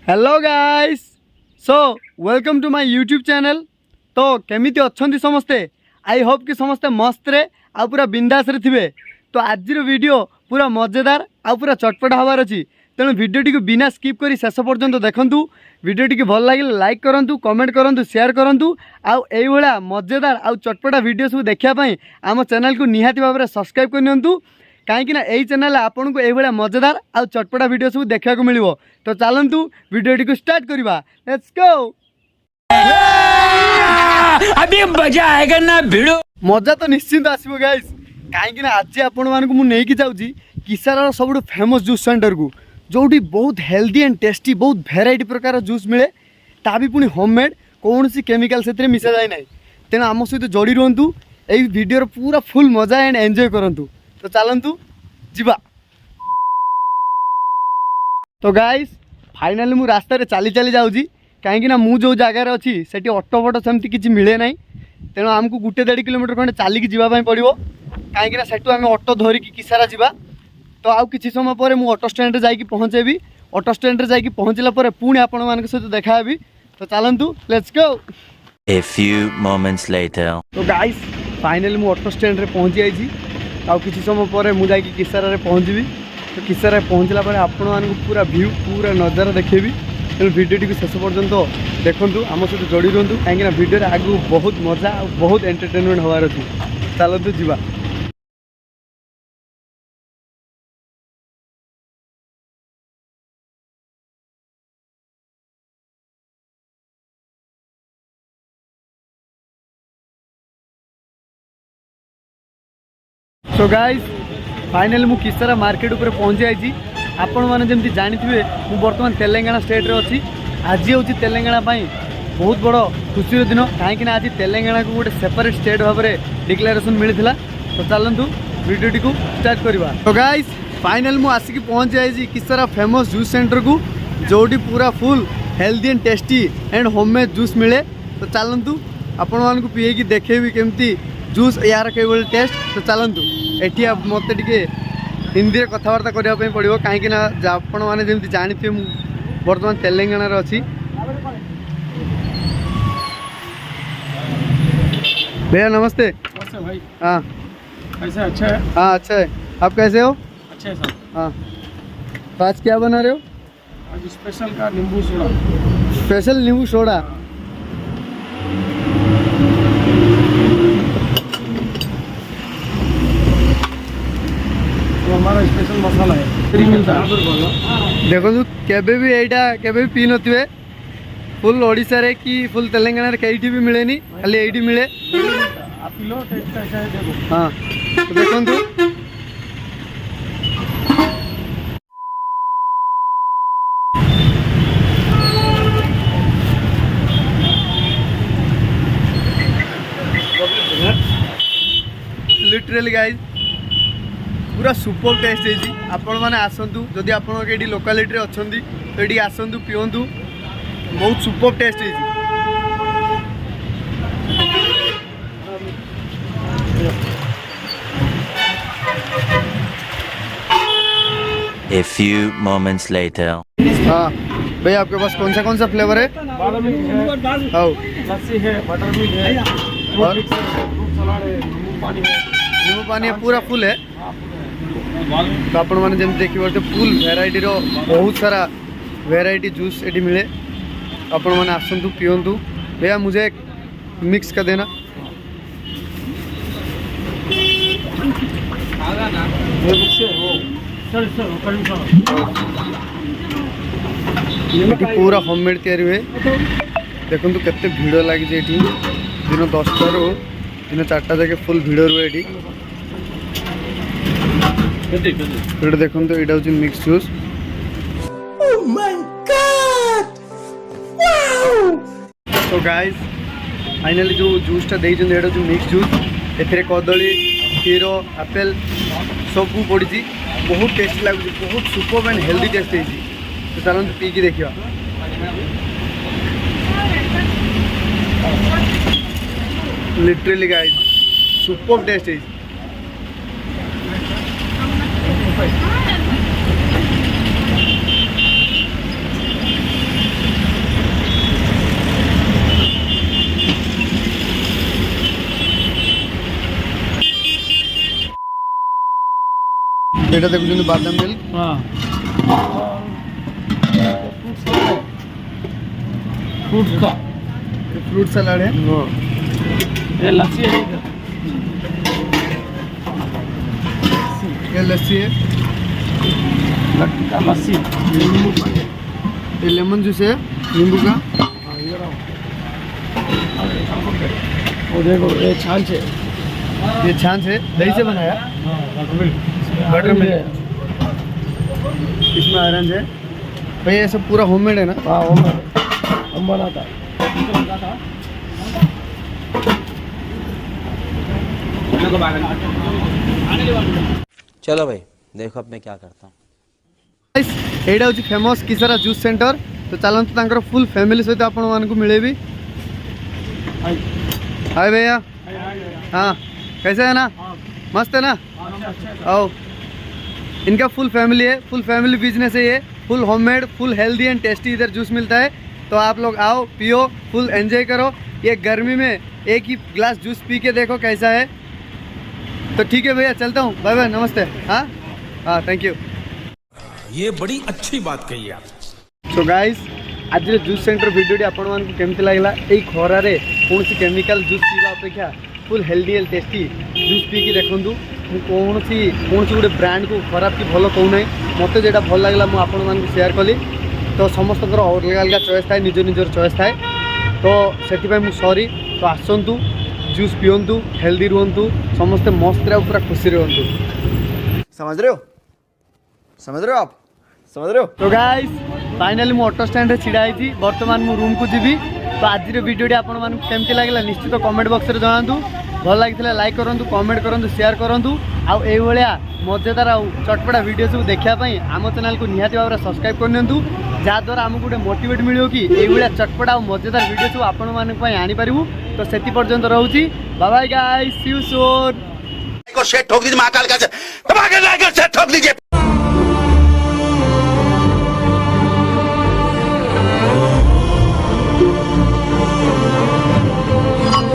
Hello guys so welcome to my YouTube channel. तो केमिति अच्छंती समस्ते आई होप कि समस्ते मस्त रे आ पूरा बिंदास रे थिबे। तो आज वीडियो पूरा मजेदार आ पूरा चटपटा हबार अछि, तेणु वीडियोटी को बिना स्किप करी शेष पर्यंत देखंतु। वीडियोटी की भल लगे लाइक करंतु, कमेंट करंतु, शेयर करंतु। आउ एई भला मजेदार आ चटपटा वीडियो सब देखिया पई आम चैनल को निहाती भाव में सब्सक्राइब करनियंतु, कहीं एई चैनल आपन को एई भला मजेदार आ चटपटा वीडियो सब देखा को मिलिवो। तो चलंतु वीडियोटी को स्टार्ट करवा, लेट्स गो। अभी मजा आएगा ना भिड़ो। मजा तो निश्चिंत आसो गाइस, कहीं आज आपण मानक मु नेकी जाउची किसार सब फेमस जूस सेंटर को, जोटी बहुत हेल्दी एंड टेस्टी बहुत भेराइटी प्रकार जूस मिले, ता भी पुणी होममेड, कौन सी केमिकल से मिसा जाए ना। तेणु आम सहित जोड़ी रुहतु, यही वीडियो पूरा फुल मजा एंड एंजॉय करंतु। तो चलंतु जिबा। तो गाइस फाइनाली मु रास्ता रे चली चली जाउची, कहीं मु जो जगार अच्छी सेठी ऑटो फटो सेमती किसी मिले ना। तेणु आमको 1.5 किलोमीटर खंडे चलिकी जावाई पड़ो, कहीं सेठू आम ऑटो धरिकी किसारा जावा। तो आउ किसी समय पर मु ऑटो स्टैंड रे जाइकी पहुँचेबी। ऑटो स्टैंड रे जाइकी पहुँचला पर पुणी आपण मानक सहित देखा हेबी। तो चलंतु let's go. A few moments later. तो गाइस फाइनाली मु ऑटो स्टैंड रे पहुँची जाइए। आउ किसी समय पर मु जाइकी किसारा रे पहुँचबी। तो किसारा पहुँचला पर आपण मानक पूरा व्यू पूरा नजारा देखेबी। तेणु वीडियोटी को शेष पर्यंत देखंतु, आम सहित जोड़ी रुहतु, कहीं वीडियो आगू बहुत मजा और बहुत एंटरटेनमेंट हबार अच्छी। चलतु जीवा। सो गाइस फाइनली मु किसारा मार्केट ऊपर पहुँची जाइए। आपण मैंने जमी जानिथे मु बर्तमान तेलंगाना स्टेट रे अच्छी। आज हूँ तेलंगाना बहुत बड़ खुशी दिन, कहीं आज तेलंगाना को गोटे सेपरेट स्टेट भाव में डिक्लेरेशन मिलता। तो चलतु वीडियोटी को स्टार्ट करवा। तो गाइस फाइनल मु आसिक पहुँची जाइए किसारा फेमस जूस सेंटर को, जोटी पूरा full healthy and tasty and homemade juice मिले। तो चलतु आपण मानक पीएकी देखेबी केमती जूस यार के टेस्ट। तो चलतु एटी मत हिंदी में कथबार्ता करने पड़ो, कहीं आपण मैंने जमी जानी बर्तमान तेलंगाना अच्छी। भैया नमस्ते। नमस्ते भाई। हाँ कैसे? अच्छा है। हाँ अच्छा है, आप कैसे हो? अच्छा है सर। हाँ तो आज क्या बना रहे हो? आज स्पेशल का नींबू सोडा। स्पेशल नींबू सोडा। तो हमारा स्पेशल मसाला है, फ्री मिलता है। देखो केबे भी एटा केबे भी पी नथिबे, फुल ओडिशा रे कि फुल तेलंगाना रे कईठी भी मिलेनी, खाली एठी मिले। आप पी लो, टेस्ट कैसा है देखो। हाँ तो देखंतु लिटरली गाइज पूरा सुपर टेस्ट है। आपण मैंने आसतु, जदि आप लोकालिटी अच्छा तो ये आसतु पिंतु, बहुत सुपर टेस्ट है। A few moments later. हाँ भैया आपके पास कौन सा फ्लेवर है? बादामी है, हाँ लस्सी है, बटर मिल्क है, और फ्रूट सलाद है, नींबू पानी है। नींबू पानी पूरा फुल है। तो आपण मैंने जमी देखिए फुल भेराइटी बहुत सारा भेराइटी जूस ये मिले। आपण मैंने आसतु पिंतु। भैया मुझे एक मिक्स कर देना। ये पूरा होममेड तैयारी हुए। देखो केते भिड़ लगी दिन 10टा रू दिन 4टा जाके फुल भिड़ रुए ये। देखो तो यहाँ हूँ मिक्स जूस। तो गाइस फाइनली जो जूसटा देते हूँ मिक्स जूस, ए कदली क्षीर एप्पल सब पड़ी, बहुत टेस्टी लगुच, बहुत सुपर एंड हेल्दी टेस्ट है। तो चलते पी की देखा। लिटरली गाइस सुपर टेस्ट है। एटा देखुछन बादाम मिल्क हाँ फ्रूट का फ्रूट सलाड है ये लस्सी है इधर। ये लस्सी है लट्टी का लस्सी नींबू का ये लेमन जूस है नींबू का हाँ, ये रहा। वो देखो ये छाछ है ये छाछ है दही से बनाया बटर मिल्क इसमें ऑरेंज है भाई ये सब पूरा होममेड है ना हाँ वो हम बनाता चलो भाई देखो अब मैं क्या करता हूँ। एटा हूँ फेमस किसारा जूस सेंटर तो चलते तांकर फुल फैमिली सहित आपण मानक मिलेबी हाय भैया हाँ कैसे है ना मस्त है ना आओ इनका फुल फैमिली बिजनेस है ये full homemade full healthy and tasty इधर जूस मिलता है तो आप लोग आओ पियो फुल एंजॉय करो ये गर्मी में एक ही ग्लास जूस पी के देखो कैसा है तो ठीक है भैया चलता हूँ बाय बाय नमस्ते हाँ हाँ थैंक यू ये बड़ी अच्छी बात कही आप। सो गाइस आज जूस सेंटर वीडियो आपण मानक केमती लगला यही खरारे कौन सी केमिकल जूस पीवा अपेक्षा full healthy and tasty juice P की देखूँ कौन सी गोटे ब्रांड को खराब कि भल कहूना मत जो भल लगला मुझे शेयर कली तो समस्त अलग अलग चॉइस थाए निज निजर चॉइस थाए तो से सॉरी तो आसतु जूस पिंतु हेल्दी रुहतु समस्ते मस्त रहो पूरा खुशी रुहतु समझ रहे हो आप समझ रहे हो तो गाइस फाइनली मु ऑटो स्टैंड रे छिड़ा होती बर्तमान मु रूम को जीवी तो आज वीडियो आपण मानक केमती लगला निश्चित कमेंट बॉक्स रे जणातु भल लगी लाइक करूँ कमेंट करूँ शेयर करूँ आउ ये मजेदार आउ चटपटा वीडियो सब देखापी आम चैनल को निहाती भाव सब्सक्राइब करनियंतु जहाँद्वारा आमको गोटे मोटिवेट मिलो कि ये चटपटा और मजेदार वीडियो सब आपण मानक आनीपारू तो से पर्यंत रोची bye bye guys see you soon को सेट ठोक दीजिए महाकाल का से ठोक दीजिए।